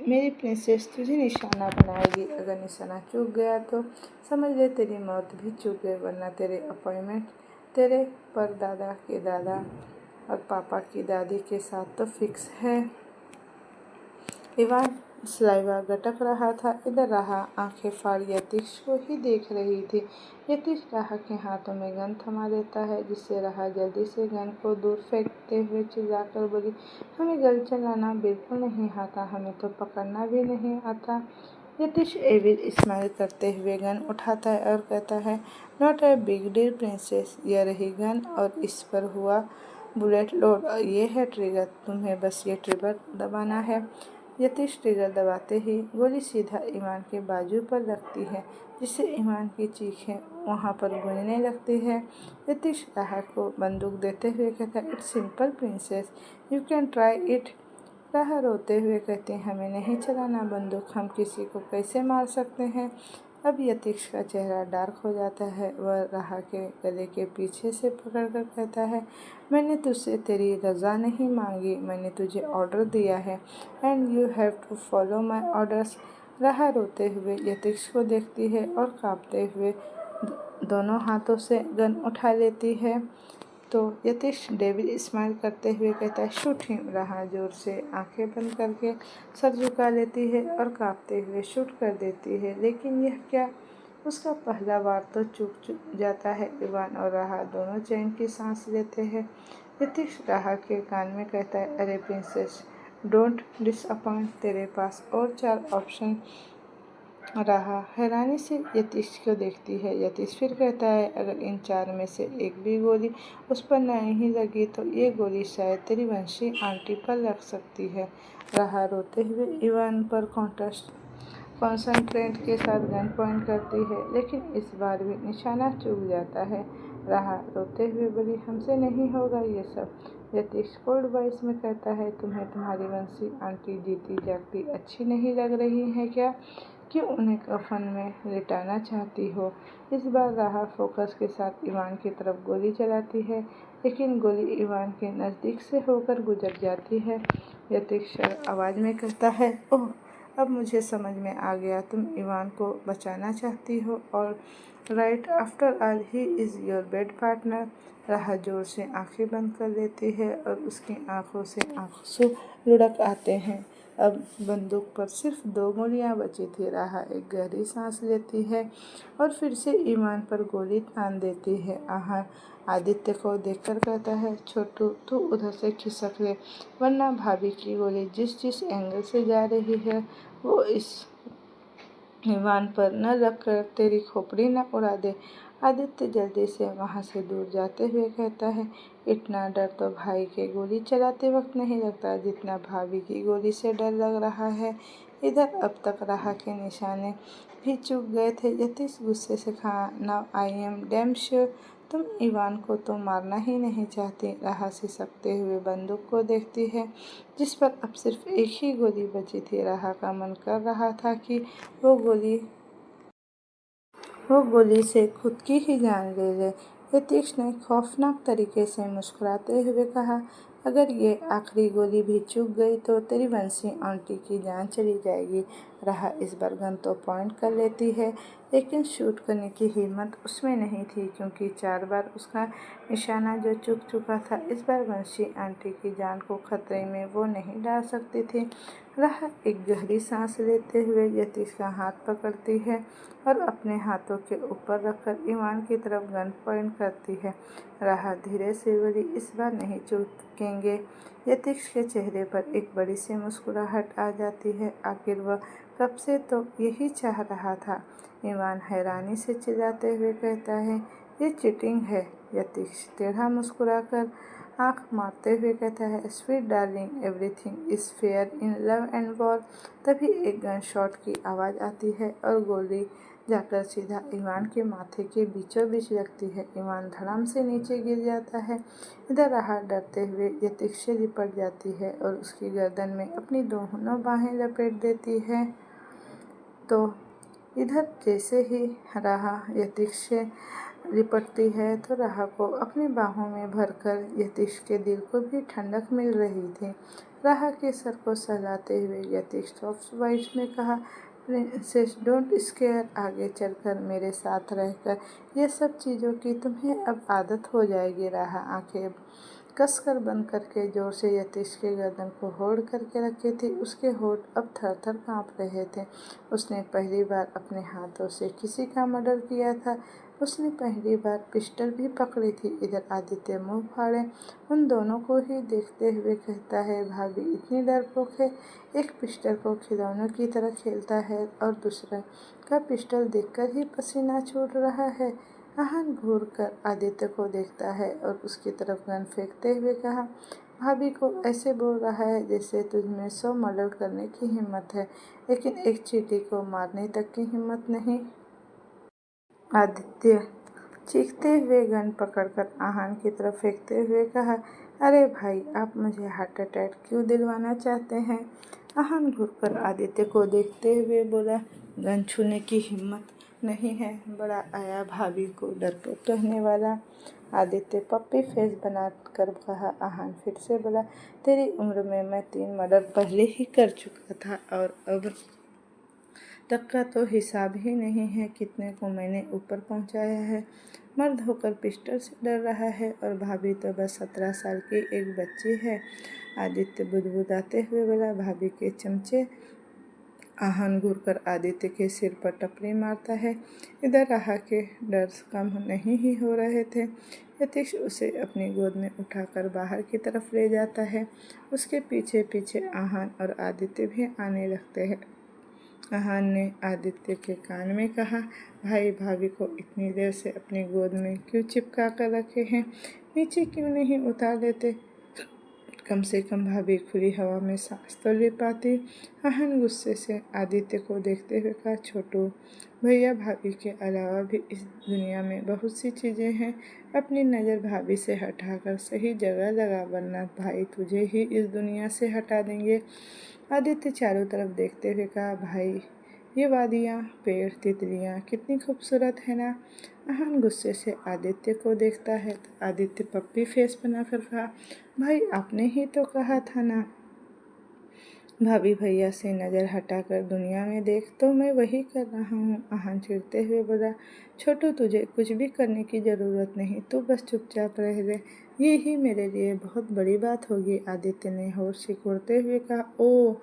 मेरी प्रिंसेस तुझे निशाना बनाएगी। अगर निशाना चूक गया तो समझ ले तेरी मौत भी चूक गई, वरना तेरे अपॉइंटमेंट तेरे परदादा के दादा और पापा की दादी के साथ तो फिक्स है। इवान सलाइवा गटक रहा था। इधर राहा आंखें फाड़ यतीश को ही देख रही थी। यतीश राहा के हाथों में गन थमा देता है, जिससे राहा जल्दी से गन को दूर फेंकते हुए चिल्लाकर बोली, हमें गन चलाना बिल्कुल नहीं आता, हमें तो पकड़ना भी नहीं आता। यतीश एविल स्माइल करते हुए गन उठाता है और कहता है, not a big deal princess, यह रही गन और इस पर हुआ बुलेट लोड, और ये है ट्रिगर, तुम्हें बस ये ट्रिगर दबाना है। यतीश ट्रिगर दबाते ही गोली सीधा ईमान के बाजू पर लगती है, जिससे ईमान की चीखें वहां पर गूंजने लगती है। यतीश राहा को बंदूक देते हुए कहता है, it's simple princess, you can try it. राहा रोते हुए कहती है, हमें नहीं चलाना बंदूक, हम किसी को कैसे मार सकते हैं। अब यतीश का चेहरा डार्क हो जाता है। वह राहा के गले के पीछे से पकड़कर कहता है, मैंने तुझसे तेरी रज़ा नहीं मांगी, मैंने तुझे ऑर्डर दिया है and you have to follow my orders. राहा रोते हुए यतीश को देखती है और कांपते हुए दोनों हाथों से गन उठा लेती है। तो यतीश डेविल स्माइल करते हुए कहता है, शूट हिम। राहा जोर से आंखें बंद करके सर झुका लेती है और कांपते हुए शूट कर देती है, लेकिन यह क्या, उसका पहला वार तो चूक जाता है। इवान और राहा दोनों चैन की सांस लेते हैं। यतीश राहा के कान में कहता है, अरे प्रिंसेस, डोंट डिसअपॉइंट, तेरे पास और 4 ऑप्शन। राहा हैरानी से यतीश को देखती है। यतीश फिर कहता है, अगर इन 4 में से एक भी गोली उस पर नहीं लगी तो ये गोली शायद तेरी वंशी आंटी पर लग सकती है। राहा रोते हुए इवान पर कॉन्सनट्रेट के साथ गन पॉइंट करती है, लेकिन इस बार भी निशाना चूक जाता है। राहा रोते हुए बोली, हमसे नहीं होगा ये सब। यतीश कोल्ड वॉइस में कहता है, तुम्हें तुम्हारी वंशी आंटी जीती जागती अच्छी नहीं लग रही है क्या? क्यों उन्हें कफन में लिटाना चाहती हो? इस बार राहा फोकस के साथ इवान की तरफ गोली चलाती है, लेकिन गोली इवान के नज़दीक से होकर गुजर जाती है। यतीश आवाज़ में कहता है, ओह, अब मुझे समझ में आ गया, तुम इवान को बचाना चाहती हो, और right, after all he is your bed partner. राहा जोर से आंखें बंद कर लेती है और उसकी आंखों से आंसू लुढ़क आते हैं। अब बंदूक पर सिर्फ 2 गोलियां बची थी। राहा एक गहरी सांस लेती है और फिर से ईमान पर गोली तान देती है। आहा आदित्य को देखकर कहता है, छोटू, तू उधर से खिसक ले, वरना भाभी की गोली जिस जिस एंगल से जा रही है वो इस ईमान पर न रखकर तेरी खोपड़ी न उड़ा दे। आदित्य जल्दी से वहां से दूर जाते हुए कहता है, इतना डर तो भाई के गोली चलाते वक्त नहीं लगता जितना भाभी की गोली से डर लग रहा है। इधर अब तक राहा के निशाने भी चूक गए थे। यतीश गुस्से से कहा, now I am damn sure, तुम इवान को तो मारना ही नहीं चाहती। राहा सिसकते हुए बंदूक को देखती है, जिस पर अब सिर्फ एक ही गोली बची थी। राहा का मन कर रहा था कि वो गोली से खुद की ही जान ले ले। यतीश ने खौफनाक तरीके से मुस्कुराते हुए कहा, अगर ये आखिरी गोली भी चूक गई तो तेरी वंशी आंटी की जान चली जाएगी। राहा इस बार गन तो पॉइंट कर लेती है, लेकिन शूट करने की हिम्मत उसमें नहीं थी, क्योंकि 4 बार उसका निशाना जो चूक चुका था। इस बार वंशी आंटी की जान को खतरे में वो नहीं डाल सकती थी। राहा एक गहरी सांस लेते हुए यतीश का हाथ पकड़ती है और अपने हाथों के ऊपर रखकर ईमान की तरफ गन पॉइंट करती है। राहा धीरे से बोली, इस बार नहीं चूकेंगे। यतीश के चेहरे पर एक बड़ी सी मुस्कुराहट आ जाती है। आखिर वह कब से तो यही चाह रहा था। ईमान हैरानी से चिल्लाते हुए कहता है, ये चीटिंग है। यतीश टेढ़ा मुस्कुराकर आंख मारते हुए कहता है, sweet darling, everything is fair in love and war. तभी एक गन शॉट की आवाज़ आती है और गोली जाकर सीधा ईमान के माथे के बीचों बीच लगती है। ईमान धड़ाम से नीचे गिर जाता है। इधर राहा डरते हुए यतीश से लिपट जाती है और उसकी गर्दन में अपनी दोनों बाहें लपेट देती है। तो इधर जैसे ही राहा यतीश से लिपटती है तो राहा को अपनी बाहों में भरकर यतीश के दिल को भी ठंडक मिल रही थी। राहा के सर को सहलाते हुए यतीश सॉफ्ट वॉइस में कहा, प्रिंसेस डोंट स्केयर, आगे चलकर मेरे साथ रहकर ये सब चीज़ों की तुम्हें अब आदत हो जाएगी। राहा आंखें कसकर बंद करके जोर से यतीश के गर्दन को होड़ करके रखी थी। उसके होठ अब थर-थर काँप रहे थे। उसने पहली बार अपने हाथों से किसी का मर्डर किया था। उसने पहली बार पिस्टल भी पकड़ी थी। इधर आदित्य मुँह फाड़े उन दोनों को ही देखते हुए कहता है, भाभी इतनी डरपोक है। एक पिस्टल को खिलौनों की तरह खेलता है और दूसरा का पिस्टल देखकर ही पसीना छूट रहा है। आहान घूर कर आदित्य को देखता है और उसकी तरफ गन फेंकते हुए कहा, भाभी को ऐसे बोल रहा है जैसे तुझमें 100 मर्डर करने की हिम्मत है, लेकिन एक चींटी को मारने तक की हिम्मत नहीं। आदित्य चीखते हुए गन पकड़कर आहान की तरफ फेंकते हुए कहा, अरे भाई, आप मुझे हार्ट अटैक क्यों दिलवाना चाहते हैं? आहान घुरकर आदित्य को देखते हुए बोला, गन छूने की हिम्मत नहीं है, बड़ा आया भाभी को डरपोक कहने वाला। आदित्य पप्पी फेस बना कर कहा। आहान फिर से बोला, तेरी उम्र में मैं 3 मर्डर पहले ही कर चुका था और अब तक का तो हिसाब ही नहीं है कितने को मैंने ऊपर पहुंचाया है। मर्द होकर पिस्टल से डर रहा है और भाभी तो बस 17 साल की एक बच्ची है। आदित्य बुदबुदाते हुए बोला, भाभी के चमचे। आहान घूरकर आदित्य के सिर पर टपरी मारता है। इधर राहा के डर कम नहीं ही हो रहे थे। यतीश उसे अपनी गोद में उठाकर बाहर की तरफ ले जाता है। उसके पीछे पीछे आहान और आदित्य भी आने लगते हैं। आहान ने आदित्य के कान में कहा, भाई भाभी को इतनी देर से अपनी गोद में क्यों चिपका कर रखे हैं? नीचे क्यों नहीं उतार देते? कम से कम भाभी खुली हवा में सांस तो ले पाती। आहान गुस्से से आदित्य को देखते हुए कहा, छोटू भैया, भाभी के अलावा भी इस दुनिया में बहुत सी चीज़ें हैं। अपनी नज़र भाभी से हटाकर सही जगह लगा, वरना भाई तुझे ही इस दुनिया से हटा देंगे। आदित्य चारों तरफ देखते हुए कहा, भाई ये वादियाँ, पेड़, तितलियाँ कितनी खूबसूरत है ना? आहान गुस्से से आदित्य को देखता है तो आदित्य पप्पी फेस बनाकर कहा, भाई आपने ही तो कहा था ना भाभी भैया से नज़र हटाकर दुनिया में देख, तो मैं वही कर रहा हूँ। आहान चिढ़ते हुए बोला, छोटू तुझे कुछ भी करने की ज़रूरत नहीं, तू बस चुपचाप रह ले, ये ही मेरे लिए बहुत बड़ी बात होगी। आदित्य ने होश सिकोड़ते हुए कहा, ओ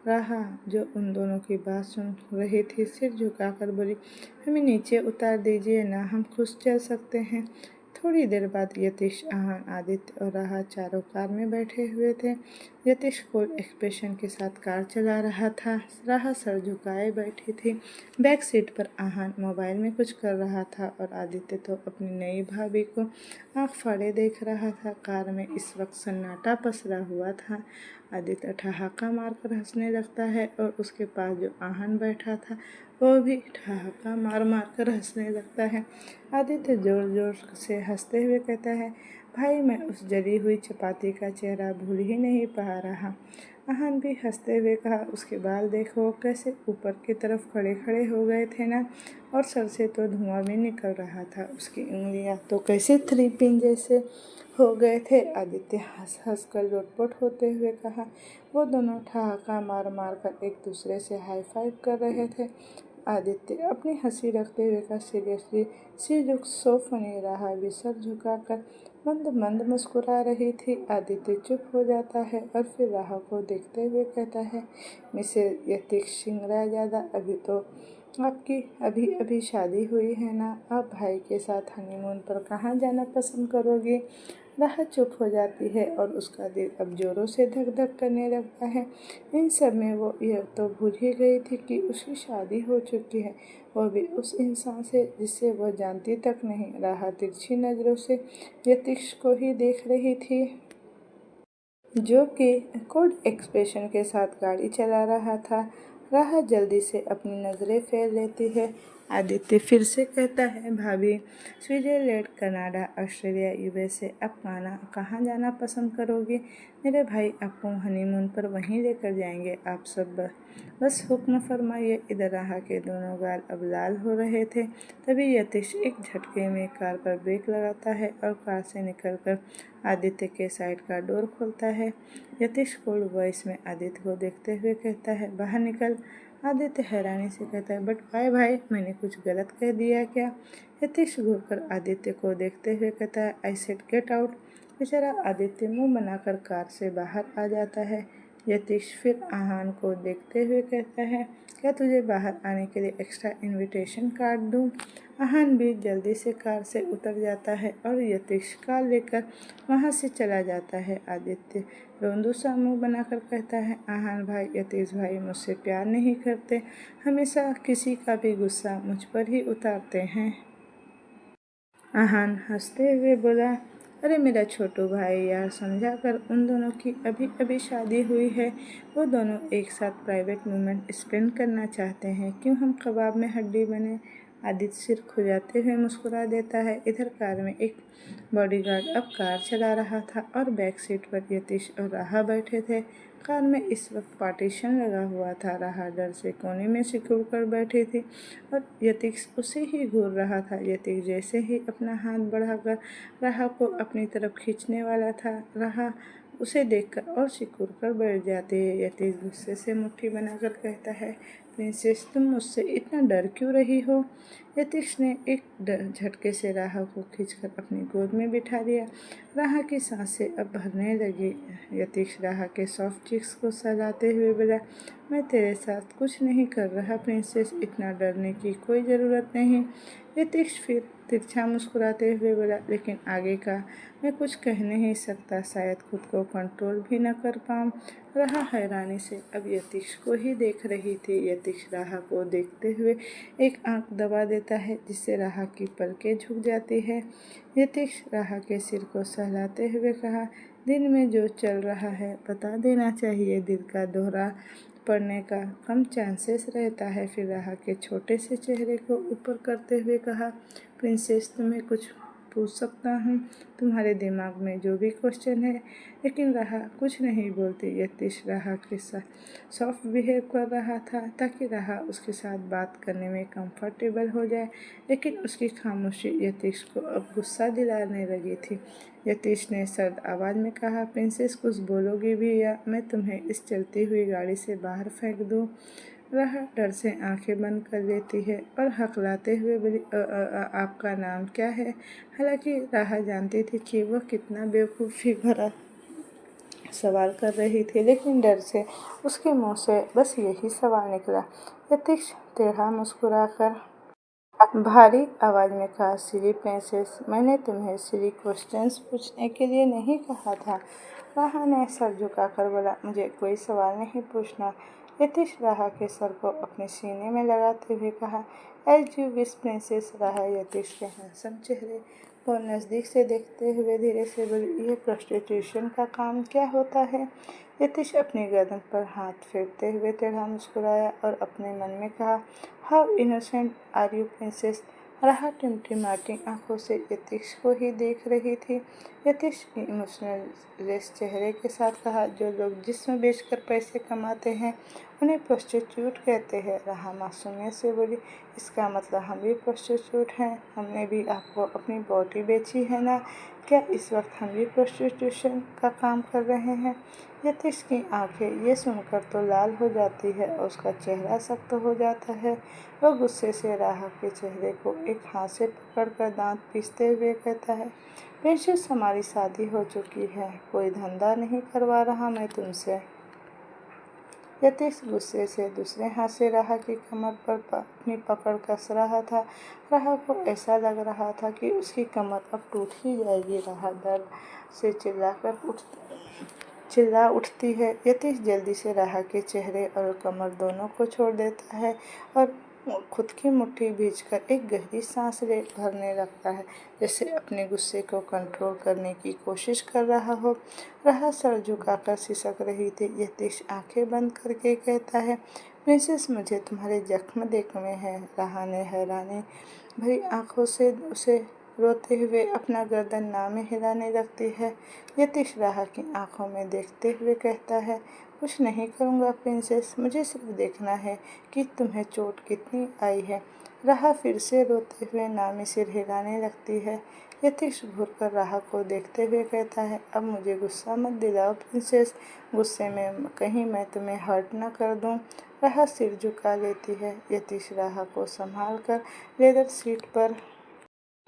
राहा, जो उन दोनों की बात सुन रही थी, सिर झुकाकर बोली, हमें नीचे उतार दीजिए ना, हम खुद चल सकते हैं। थोड़ी देर बाद यतीश, आहान, आदित्य और राहा चारों कार में बैठे हुए थे। यतीश कूल एक्सप्रेशन के साथ कार चला रहा था। राहा सर झुकाए बैठी थी। बैक सीट पर आहान मोबाइल में कुछ कर रहा था और आदित्य तो अपनी नई भाभी को आंख फाड़े देख रहा था। कार में इस वक्त सन्नाटा पसरा हुआ था। आदित्य ठहाका मारकर हंसने लगता है और उसके पास जो आहान बैठा था वो भी ठहाका मार मार कर हंसने लगता है। आदित्य जोर जोर से हंसते हुए कहता है, भाई मैं उस जली हुई चपाती का चेहरा भूल ही नहीं पा रहा। आहान भी हंसते हुए कहा, उसके बाल देखो कैसे ऊपर की तरफ खड़े खड़े हो गए थे ना, और सर से तो धुआं भी निकल रहा था। उसकी उंगलियां तो कैसे 3 पिन जैसे हो गए थे। आदित्य हंस हंस कर लोटपोट होते हुए कहा, वो दोनों ठहाका मार मार कर एक दूसरे से हाई फाइव कर रहे थे। आदित्य अपनी हंसी रखते हुए कहा, सीरियसली सिर झुक सो फनी। रहा भी सर झुकाकर मंद मंद मुस्कुरा रही थी। आदित्य चुप हो जाता है और फिर राह को देखते हुए कहता है, मिसेस यतीश सिंगरा ज़्यादा, अभी तो आपकी अभी अभी शादी हुई है ना, आप भाई के साथ हनीमून पर कहाँ जाना पसंद करोगे? राह चुप हो जाती है और उसका दिल अब जोरों से धक धक करने लगता है। इन सब में वो यह तो भूल ही गई थी कि उसकी शादी हो चुकी है, वो भी उस इंसान से जिसे वह जानती तक नहीं। राह तिरछी नज़रों से यतीश को ही देख रही थी, जो कि कोल्ड एक्सप्रेशन के साथ गाड़ी चला रहा था। राह जल्दी से अपनी नज़रें फेर लेती है। आदित्य फिर से कहता है, भाभी स्विट्ज़रलैंड, कनाडा, ऑस्ट्रेलिया, यूएसए, आप कहाँ जाना पसंद करोगे? मेरे भाई आपको हनीमून पर वहीं लेकर जाएंगे, आप सब बस हुक्म फरमाइए। इधर राह के दोनों गाल अब लाल हो रहे थे। तभी यतीश एक झटके में कार पर ब्रेक लगाता है और कार से निकलकर आदित्य के साइड का डोर खोलता है। यतीश कोल्ड वॉइस में आदित्य को देखते हुए कहता है, बाहर निकल। आदित्य हैरानी से कहता है, बट भाई भाई, मैंने कुछ गलत कह दिया क्या? यतीश घूरकर आदित्य को देखते हुए कहता है, आई सेड गेट आउट। बेचारा आदित्य मुंह बनाकर कार से बाहर आ जाता है। यतीश फिर आहान को देखते हुए कहता है, क्या तुझे बाहर आने के लिए एक्स्ट्रा इनविटेशन कार्ड दूँ? आहान भी जल्दी से कार से उतर जाता है और यतीश कार लेकर वहाँ से चला जाता है। आदित्य रोंदू सा मुँह बनाकर कहता है, आहान भाई, यतीश भाई मुझसे प्यार नहीं करते, हमेशा किसी का भी गुस्सा मुझ पर ही उतारते हैं। आहान हंसते हुए बोला, अरे मेरा छोटू भाई यार, समझा कर, उन दोनों की अभी अभी शादी हुई है। वो दोनों एक साथ प्राइवेट मोमेंट स्पेंड करना चाहते हैं। क्यों हम कबाब में हड्डी बने? आदित्य सिर खुजाते हुए मुस्कुरा देता है। इधर कार में एक बॉडीगार्ड अब कार चला रहा था और बैक सीट पर यतीश और राहा बैठे थे। कार में इस वक्त पार्टीशन लगा हुआ था। राहा डर से कोने में सिकुड़ कर बैठी थी और यतीश उसे ही घूर रहा था। यतीश जैसे ही अपना हाथ बढ़ाकर राहा को अपनी तरफ खींचने वाला था, राहा उसे देखकर और सिकुड़ कर बैठ जाती है। यतीश गुस्से से मुट्ठी बनाकर कहता है, प्रिंसेस, तुम मुझसे इतना डर क्यों रही हो? यतीश ने एक झटके से राहा को खींचकर अपनी गोद में बिठा दिया। राहा की सांसें अब भरने लगी। यतीश राहा के सॉफ्ट चिक्स को सहलाते हुए बोला, मैं तेरे साथ कुछ नहीं कर रहा प्रिंसेस, इतना डरने की कोई ज़रूरत नहीं। यतीश फिर तिरछा मुस्कुराते हुए बोला, लेकिन आगे का मैं कुछ कह नहीं सकता, शायद खुद को कंट्रोल भी न कर पाऊँ। राहा हैरानी से अब यतीश को ही देख रही थी। यतीश राहा को देखते हुए एक आंख दबा देता है, जिससे राहा की पलकें झुक जाती है। यतीश राहा के सिर को सहलाते हुए कहा, दिन में जो चल रहा है बता देना चाहिए, दिल का दौरा पड़ने का कम चांसेस रहता है। फिर राहा के छोटे से चेहरे को ऊपर करते हुए कहा, प्रिंसेस, तुम्हें कुछ पूछ सकता हूँ? तुम्हारे दिमाग में जो भी क्वेश्चन है। लेकिन राहा कुछ नहीं बोलती। यतीश राहा के साथ सॉफ्ट बिहेव कर रहा था ताकि राहा उसके साथ बात करने में कंफर्टेबल हो जाए, लेकिन उसकी खामोशी यतीश को अब गुस्सा दिलाने लगी थी। यतीश ने सर्द आवाज़ में कहा, प्रिंसेस, कुछ बोलोगी भी या मैं तुम्हें इस चलती हुई गाड़ी से बाहर फेंक दूँ? राहा डर से आंखें बंद कर लेती है और हकलाते हुए बोली, आपका नाम क्या है? हालांकि राहा जानती थी कि वह कितना बेवकूफ़ी भरा सवाल कर रही थी, लेकिन डर से उसके मुंह से बस यही सवाल निकला। यतीश टेढ़ा मुस्कुराकर भारी आवाज़ में कहा, सिली प्रिंसेस, मैंने तुम्हें सिली क्वेश्चंस पूछने के लिए नहीं कहा था। राहा ने सर झुकाकर बोला, मुझे कोई सवाल नहीं पूछना। यतीश राहा के सर को अपने सीने में लगाते हुए कहा, एज यू विश प्रिंसेस। राहा यतीश के हैंडसम चेहरे को नज़दीक से देखते हुए धीरे से बोली, ये प्रोस्टिट्यूशन का काम क्या होता है? यतीश अपनी गर्दन पर हाथ फेरते हुए टेढ़ा मुस्कुराया और अपने मन में कहा, how innocent are you princess. राहा टिमटिमाती आंखों से यतीश को ही देख रही थी। यतीश इमोशनलेस चेहरे के साथ कहा, जो लोग जिस्म बेचकर पैसे कमाते हैं उन्हें प्रोस्टिट्यूट कहते हैं। राहा मासूमियत से बोली, इसका मतलब हम भी प्रोस्टिट्यूट हैं? हमने भी आपको अपनी बॉडी बेची है ना? क्या इस वक्त हम भी प्रोस्टिट्यूशन का काम कर रहे हैं? यतीश की आंखें ये सुनकर तो लाल हो जाती है और उसका चेहरा सख्त हो जाता है। वह गुस्से से राहा के चेहरे को एक हाथ से पकड़कर दांत पीसते हुए कहता है, प्रिंसेस, हमारी शादी हो चुकी है, कोई धंधा नहीं करवा रहा मैं तुमसे। यतीश गुस्से से दूसरे हाथ से राहा की कमर पर अपनी पकड़ कस रहा था। राहा को ऐसा लग रहा था कि उसकी कमर अब टूट ही जाएगी। राहा दर्द से चिल्ला उठती है। यतीश जल्दी से राहा के चेहरे और कमर दोनों को छोड़ देता है और खुद की मुट्ठी भींचकर एक गहरी सांस भरने लगता है, जैसे अपने गुस्से को कंट्रोल करने की कोशिश कर रहा हो। राहा सर झुकाकर सिसक रही थी। यतीश आंखें बंद करके कहता है, प्रिंसेस, मुझे तुम्हारे जख्म देखने हैं। राहा ने हैरानी भरी आंखों से उसे रोते हुए अपना गर्दन नामे हिलाने लगती है। यतीश राहा की आंखों में देखते हुए कहता है, कुछ नहीं करूँगा प्रिंसेस, मुझे सिर्फ देखना है कि तुम्हें चोट कितनी आई है। राहा फिर से रोते हुए नामी सिर हिलाने लगती है। यतीश घूरकर राहा को देखते हुए कहता है, अब मुझे गुस्सा मत दिलाओ प्रिंसेस, गुस्से में कहीं मैं तुम्हें हर्ट न कर दूं। राहा सिर झुका लेती है। यतीश राहा को संभाल कर लेदर सीट पर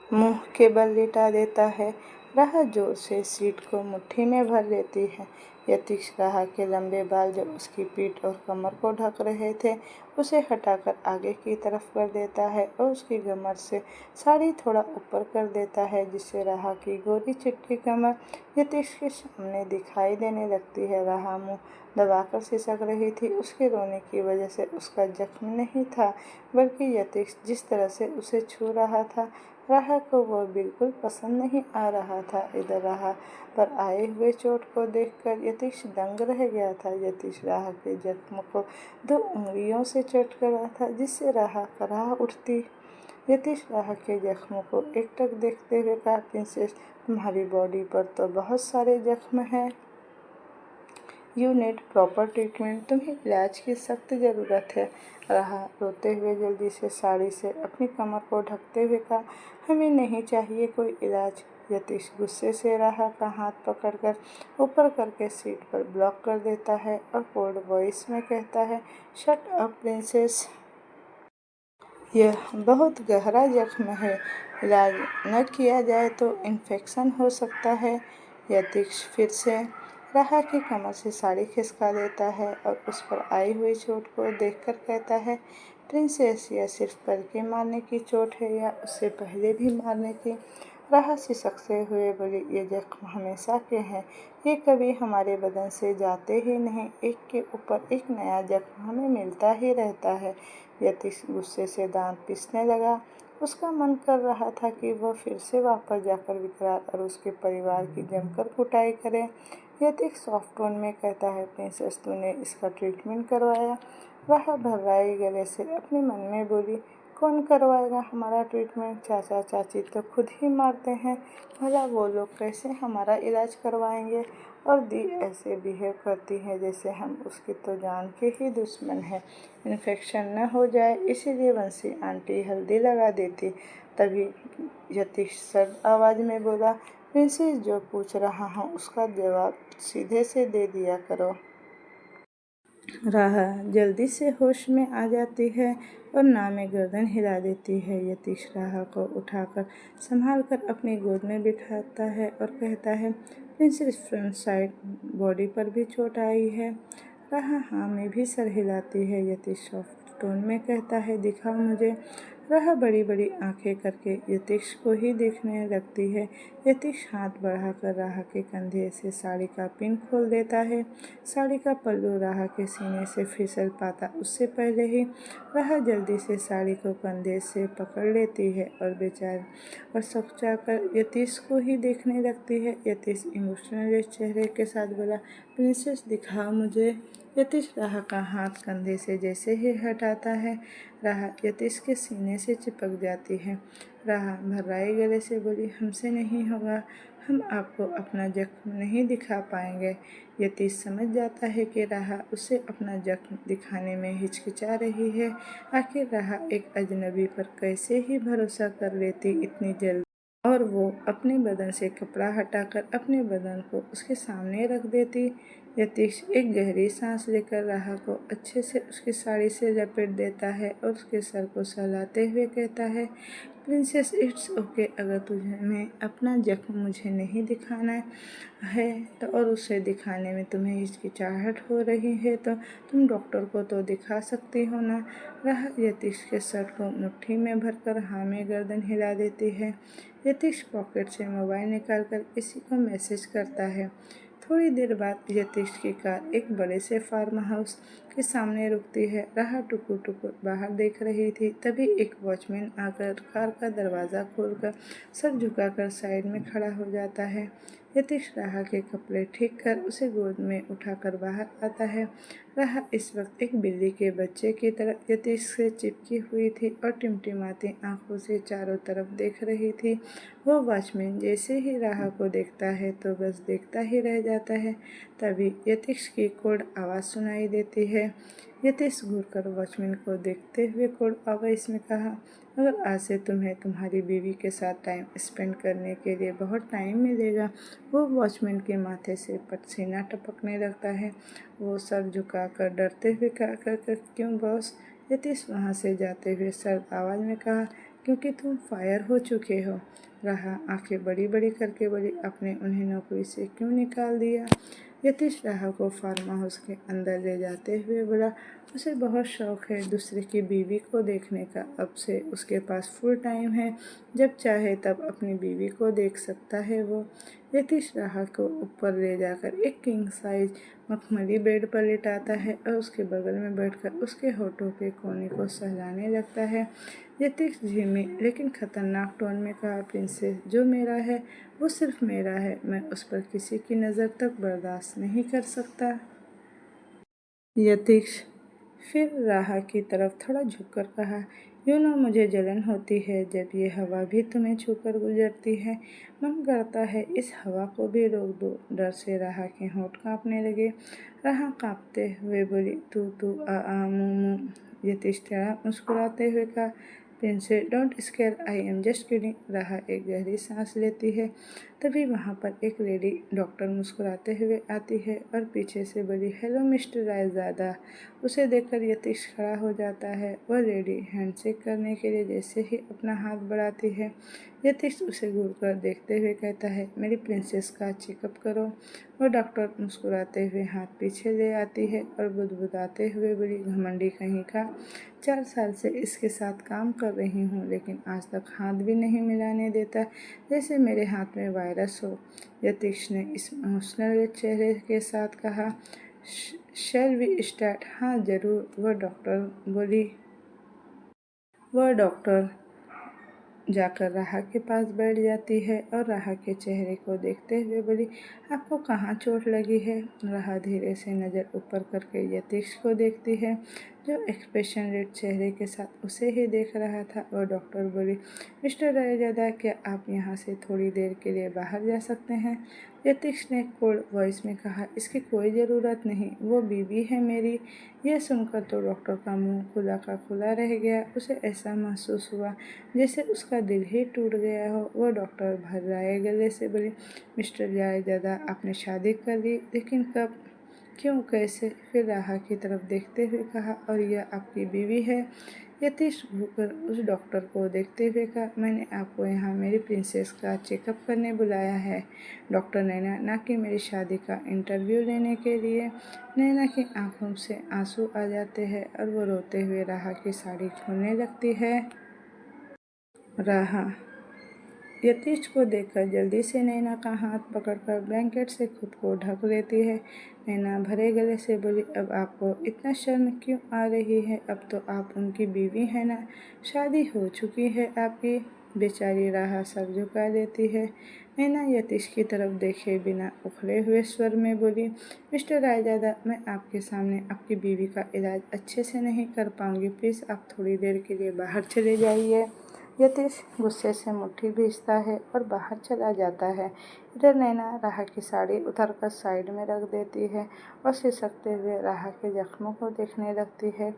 मुंह के बल लिटा देता है। राह जोर से सीट को मुट्ठी में भर लेती है। यतीश राह के लंबे बाल जो उसकी पीठ और कमर को ढक रहे थे उसे हटाकर आगे की तरफ कर देता है और उसकी कमर से साड़ी थोड़ा ऊपर कर देता है, जिससे राह की गोरी चिट्टी कमर यतीश के सामने दिखाई देने लगती है। राह मुंह दबाकर सिसक रही थी। उसके रोने की वजह से उसका जख्म नहीं था, बल्कि यतीश जिस तरह से उसे छू रहा था, राह को वो बिल्कुल पसंद नहीं आ रहा था। इधर राह पर आए हुए चोट को देखकर यतीश दंग रह गया था। यतीश राह के जख्म को 2 उंगलियों से चोट कर रहा था, जिससे राह कराह उठती। यतीश राह के जख्म को एकटक देखते हुए कहा, प्रिंसेस, तुम्हारी बॉडी पर तो बहुत सारे जख्म हैं। You need proper treatment. तुम्हें इलाज की सख्त ज़रूरत है। राह रोते हुए जल्दी से साड़ी से अपनी कमर को ढकते हुए कहा, हमें नहीं चाहिए कोई इलाज। यतीश गुस्से से राह का हाथ पकड़कर ऊपर करके सीट पर ब्लॉक कर देता है और कोल्ड वॉइस में कहता है, शट अप प्रिंसेस। यह बहुत गहरा जख्म है। इलाज न किया जाए तो इन्फेक्शन हो सकता है। यतीश फिर से राह की कमर से साड़ी खिसका देता है और उस पर आई हुई चोट को देखकर कहता है, प्रिंसेस, यह सिर्फ पल के मारने की चोट है या उससे पहले भी मारने की? राह सिसकते हुए बोली, ये जख्म हमेशा के हैं। ये कभी हमारे बदन से जाते ही नहीं। एक के ऊपर एक नया जख्म हमें मिलता ही रहता है। यतीश गुस्से से दांत पीसने लगा। उसका मन कर रहा था कि वह फिर से वापस जाकर विकराल और उसके परिवार की जमकर कुटाई करे। यतीश सॉफ्ट टोन में कहता है, प्रिंसेस, तूने इसका ट्रीटमेंट करवाया? राह भर्राई गले से अपने मन में बोली, कौन करवाएगा हमारा ट्रीटमेंट? चाचा चाची तो खुद ही मारते हैं। भला वो लोग कैसे हमारा इलाज करवाएंगे? और दी ऐसे बिहेव करती है जैसे हम उसकी तो जान के ही दुश्मन हैं। इन्फेक्शन न हो जाए इसीलिए बंसी आंटी हल्दी लगा देती। तभी यतीश सर्द आवाज़ में बोला, प्रिंसेस, जो पूछ रहा हूँ उसका जवाब सीधे से दे दिया करो। राह जल्दी से होश में आ जाती है और नामे गर्दन हिला देती है। यतीश राह को उठाकर संभाल कर अपनी गोद में बिठाता है और कहता है, प्रिंसेस, फ्रंट साइड बॉडी पर भी चोट आई है। राह हाँ में भी सर हिलाती है। यतीश सॉफ्ट टोन में कहता है, दिखाओ मुझे। राह बड़ी बड़ी आंखें करके यतीश को ही देखने लगती है। यतीश हाथ बढ़ाकर राह के कंधे से साड़ी का पिन खोल देता है। साड़ी का पल्लू राह के सीने से फिसल पाता उससे पहले ही राह जल्दी से साड़ी को कंधे से पकड़ लेती है और बेचार और सकचाकर यतीश को ही देखने लगती है। यतीश इमोशनल चेहरे के साथ बोला, प्रिंसेस, दिखाओ मुझे। यतीश राह का हाथ कंधे से जैसे ही हटाता है, राह यतीश के सीने से चिपक जाती है। राह भर्राई गले से बोली, हमसे नहीं होगा। हम आपको अपना जख्म नहीं दिखा पाएंगे। यतीश समझ जाता है कि राह उसे अपना जख्म दिखाने में हिचकिचा रही है। आखिर राह एक अजनबी पर कैसे ही भरोसा कर लेती इतनी जल्दी, और वो अपने बदन से कपड़ा हटाकर अपने बदन को उसके सामने रख देती। यतीश एक गहरी सांस लेकर राह को अच्छे से उसकी साड़ी से लपेट देता है और उसके सर को सहलाते हुए कहता है, प्रिंसेस, इट्स ओके। अगर तुम्हें अपना जख्म मुझे नहीं दिखाना है तो और उसे दिखाने में तुम्हें हिचकिचाहट हो रही है तो तुम डॉक्टर को तो दिखा सकती हो ना। राह यतीश के शर्ट को मुट्ठी में भरकर हाँ में गर्दन हिला देती है। यतीश पॉकेट से मोबाइल निकालकर किसी को मैसेज करता है। थोड़ी देर बाद यतीश की कार एक बड़े से फार्म हाउस के सामने रुकती है। राह टुकुर टुकुर बाहर देख रही थी। तभी एक वॉचमैन आकर कार का दरवाज़ा खोलकर सर झुकाकर साइड में खड़ा हो जाता है। यतीश राह के कपड़े ठीक कर उसे गोद में उठाकर बाहर आता है। राह इस वक्त एक बिल्ली के बच्चे की तरह यतीश से चिपकी हुई थी और टिमटिमाती आंखों से चारों तरफ देख रही थी। वो वॉचमैन जैसे ही राह को देखता है तो बस देखता ही रह जाता है। तभी यतीश की कोल्ड आवाज़ सुनाई देती है। यतीश घूरकर वॉचमैन को देखते हुए कोल्ड आवाज़ में कहा, अगर आज से तुम्हें तुम्हारी बीवी के साथ टाइम स्पेंड करने के लिए बहुत टाइम मिलेगा। वो वॉचमैन के माथे से पसीना टपकने लगता है। वो सर झुकाकर डरते हुए कहा, क्यों बॉस? यतीश वहाँ से जाते हुए सर्द आवाज़ में कहा, क्योंकि तुम फायर हो चुके हो। राहा आंखें बड़ी बड़ी करके बोली, आपने उन्हें नौकरी से क्यों निकाल दिया? यतीश राहा को फार्म हाउस के अंदर ले जाते हुए बोला, उसे बहुत शौक है दूसरे की बीवी को देखने का। अब से उसके पास फुल टाइम है, जब चाहे तब अपनी बीवी को देख सकता है वो। यतीश राहा को ऊपर ले जाकर एक किंग साइज मखमली बेड पर लेटाता है और उसके बगल में बैठकर उसके होठों के कोने को सहलाने लगता है। यतीश धीमी लेकिन खतरनाक टोन में कहा, प्रिंसेस, जो मेरा है वो सिर्फ मेरा है, मैं उस पर किसी की नज़र तक बर्दाश्त नहीं कर सकता। यतीश फिर राहा की तरफ थोड़ा झुककर कहा, यूँ ना मुझे जलन होती है जब ये हवा भी तुम्हें छूकर गुजरती है। मन करता है इस हवा को भी रोक दो। डर से राहा के होंठ कांपने लगे। राहा कांपते हुए बोली, तू आ मू मू। यतीश टेढ़ा मुस्कुराते हुए कहा, princess don't square, I am just kidding. राहा एक गहरी सांस लेती है। तभी वहाँ पर एक लेडी डॉक्टर मुस्कुराते हुए आती है और पीछे से बोली, हेलो मिस्टर रायज़ादा। उसे देखकर यतीश खड़ा हो जाता है। वह लेडी हैंडशेक करने के लिए जैसे ही अपना हाथ बढ़ाती है, यतीश उसे घूरकर देखते हुए कहता है, मेरी प्रिंसेस का चेकअप करो। वह डॉक्टर मुस्कुराते हुए हाथ पीछे ले आती है और बुदबुदाते हुए बोली, घमंडी कहीं का, 4 साल से इसके साथ काम कर रही हूँ लेकिन आज तक हाथ भी नहीं मिलाने देता, जैसे मेरे हाथ में वायरस हो। यतीश ने इस इमोशनल चेहरे के साथ कहा, शैल वी स्टार्ट? हाँ ज़रूर, वह डॉक्टर जाकर राहा के पास बैठ जाती है और राहा के चेहरे को देखते हुए बोली, आपको कहाँ चोट लगी है? राहा धीरे से नज़र ऊपर करके यतीश को देखती है, जो एक्सप्रेशन रेड चेहरे के साथ उसे ही देख रहा था। और डॉक्टर बोली, मिस्टर रायजादा, क्या आप यहाँ से थोड़ी देर के लिए बाहर जा सकते हैं? यतीश ने कोल्ड वॉइस में कहा, इसकी कोई ज़रूरत नहीं, वो बीवी है मेरी। यह सुनकर तो डॉक्टर का मुंह खुला का खुला रह गया। उसे ऐसा महसूस हुआ जैसे उसका दिल ही टूट गया हो। वह डॉक्टर भर्राए गले से बोली, मिस्टर रायजादा, आपने शादी कर ली, लेकिन कब, क्यों, कैसे? फिर राहा की तरफ देखते हुए कहा, और यह आपकी बीवी है? यतीश भूकर उस डॉक्टर को देखते हुए कहा, मैंने आपको यहाँ मेरी प्रिंसेस का चेकअप करने बुलाया है डॉक्टर नैना, ना कि मेरी शादी का इंटरव्यू लेने के लिए। नैना की आंखों से आंसू आ जाते हैं और वो रोते हुए राहा की साड़ी खोलने लगती है। राहा यतीश को देखकर जल्दी से नैना का हाथ पकड़कर ब्लैंकेट से खुद को ढक लेती है। नैना भरे गले से बोली, अब आपको इतना शर्म क्यों आ रही है? अब तो आप उनकी बीवी हैं ना, शादी हो चुकी है आपकी। बेचारी राहा सर झुका देती है। नैना यतीश की तरफ देखे बिना उखड़े हुए स्वर में बोली, मिस्टर रायजादा, मैं आपके सामने आपकी बीवी का इलाज अच्छे से नहीं कर पाऊंगी, प्लीज़ आप थोड़ी देर के लिए बाहर चले जाइए। यतीश गुस्से से मुट्ठी भींचता है और बाहर चला जाता है। इधर नैना राहा की साड़ी उतारकर साइड में रख देती है और सिसकते हुए राहा के जख्मों को देखने लगती है।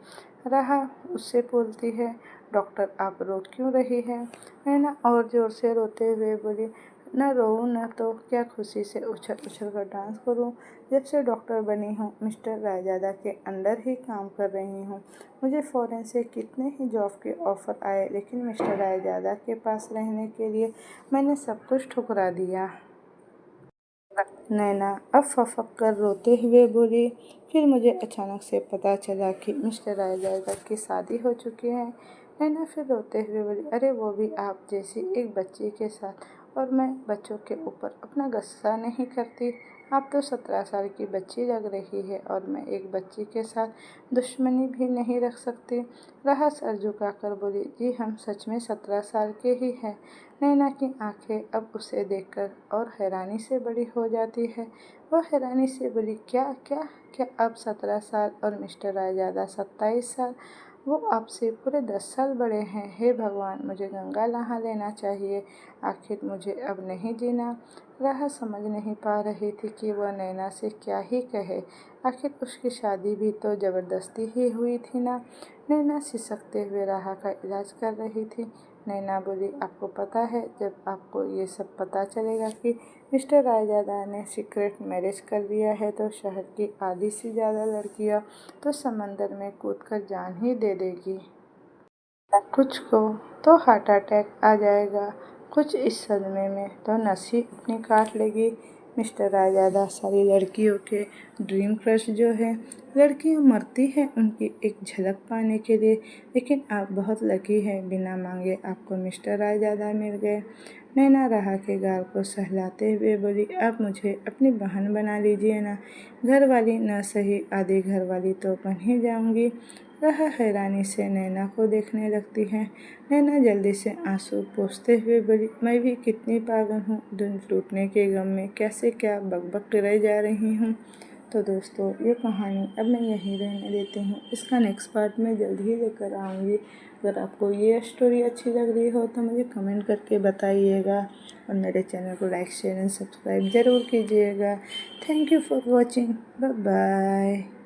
राहा उससे बोलती है, डॉक्टर, आप रो क्यों रही है? नैना और ज़ोर से रोते हुए बोली, न रोऊँ न तो क्या खुशी से उछल उछल कर डांस करूँ? जब से डॉक्टर बनी हूँ मिस्टर रायजादा के अंडर ही काम कर रही हूँ। मुझे फ़ॉरेन से कितने ही जॉब के ऑफ़र आए, लेकिन मिस्टर रायजादा के पास रहने के लिए मैंने सब कुछ ठुकरा दिया। नैना अब फफक कर रोते हुए बोली, फिर मुझे अचानक से पता चला कि मिस्टर रायजादा की शादी हो चुकी है। नैना फिर रोते हुए बोली, अरे वो भी आप जैसी एक बच्ची के साथ, और मैं बच्चों के ऊपर अपना गुस्सा नहीं करती। आप तो 17 साल की बच्ची लग रही है और मैं एक बच्ची के साथ दुश्मनी भी नहीं रख सकती। राहा सर झुकाकर बोली, जी हम सच में 17 साल के ही हैं। नैना की आंखें अब उसे देखकर और हैरानी से बड़ी हो जाती है। वह हैरानी से बोली, क्या क्या क्या आप 17 साल और मिस्टर रायजादा 27 साल? वो आपसे पूरे 10 साल बड़े हैं। हे भगवान, मुझे गंगा नहा लेना चाहिए, आखिर मुझे अब नहीं जीना। राहा समझ नहीं पा रही थी कि वह नैना से क्या ही कहे। आखिर उसकी शादी भी तो ज़बरदस्ती ही हुई थी ना। नैना सिसकते हुए राहा का इलाज कर रही थी। नैना बोली, आपको पता है, जब आपको ये सब पता चलेगा कि मिस्टर रायजादा ने सीक्रेट मैरिज कर लिया है तो शहर की आधी से ज़्यादा लड़कियां तो समंदर में कूदकर जान ही दे देगी। कुछ को तो हार्ट अटैक आ जाएगा, कुछ इस सदमे में तो नस ही अपनी काट लेगी। मिस्टर रायजादा सारी लड़कियों के ड्रीम क्रश जो है। लड़कियां मरती हैं उनकी एक झलक पाने के लिए, लेकिन आप बहुत लकी हैं, बिना मांगे आपको मिस्टर रायजादा मिल गए। नैना राहा के गाल को सहलाते हुए बोली, आप मुझे अपनी बहन बना लीजिए ना। घर वाली न सही आधी घर वाली तो बन ही जाऊंगी। राहा हैरानी से नैना को देखने लगती है। नैना जल्दी से आंसू पोंछते हुए बोली, मैं भी कितनी पागल हूँ, दिल टूटने के गम में कैसे क्या बकबक करे जा रही हूँ। तो दोस्तों, ये कहानी अब मैं यहीं रहने देती हूँ। इसका नेक्स्ट पार्ट मैं जल्द ही लेकर आऊँगी। अगर आपको ये स्टोरी अच्छी लग रही हो तो मुझे कमेंट करके बताइएगा और मेरे चैनल को लाइक शेयर एंड सब्सक्राइब ज़रूर कीजिएगा। Thank you for watching. Bye bye.